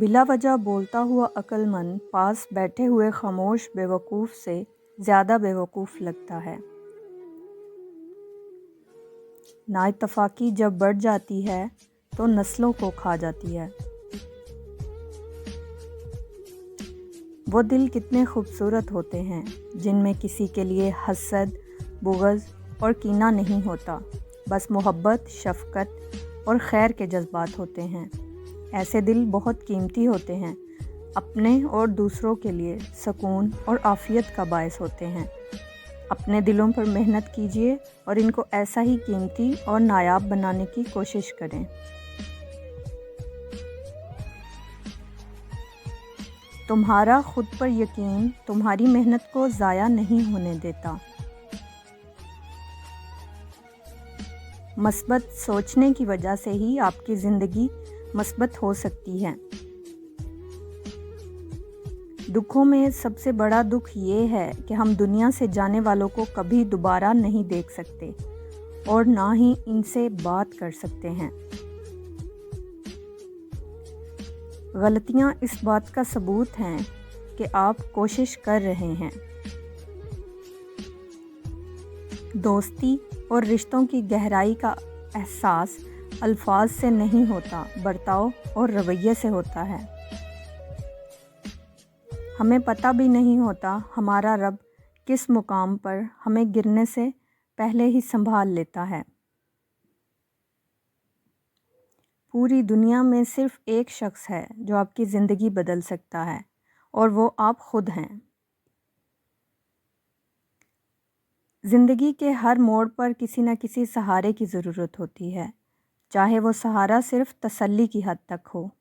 بلا وجہ بولتا ہوا عقل مند پاس بیٹھے ہوئے خاموش بیوقوف سے زیادہ بیوقوف لگتا ہے۔ نااتفاقی جب بڑھ جاتی ہے تو نسلوں کو کھا جاتی ہے۔ وہ دل کتنے خوبصورت ہوتے ہیں جن میں کسی کے لیے حسد، بغض اور کینہ نہیں ہوتا، بس محبت، شفقت اور خیر کے جذبات ہوتے ہیں۔ ایسے دل بہت قیمتی ہوتے ہیں، اپنے اور دوسروں کے لیے سکون اور عافیت کا باعث ہوتے ہیں۔ اپنے دلوں پر محنت کیجیے اور ان کو ایسا ہی قیمتی اور نایاب بنانے کی کوشش کریں۔ تمہارا خود پر یقین تمہاری محنت کو ضائع نہیں ہونے دیتا۔ مثبت سوچنے کی وجہ سے ہی آپ کی زندگی مثبت ہو سکتی ہے۔ دکھوں میں سب سے بڑا دکھ یہ ہے کہ ہم دنیا سے جانے والوں کو کبھی دوبارہ نہیں دیکھ سکتے اور نہ ہی ان سے بات کر سکتے ہیں۔ غلطیاں اس بات کا ثبوت ہیں کہ آپ کوشش کر رہے ہیں۔ دوستی اور رشتوں کی گہرائی کا احساس الفاظ سے نہیں ہوتا، برتاؤ اور رویے سے ہوتا ہے۔ ہمیں پتہ بھی نہیں ہوتا ہمارا رب کس مقام پر ہمیں گرنے سے پہلے ہی سنبھال لیتا ہے۔ پوری دنیا میں صرف ایک شخص ہے جو آپ کی زندگی بدل سکتا ہے اور وہ آپ خود ہیں۔ زندگی کے ہر موڑ پر کسی نہ کسی سہارے کی ضرورت ہوتی ہے، چاہے وہ سہارا صرف تسلی کی حد تک ہو۔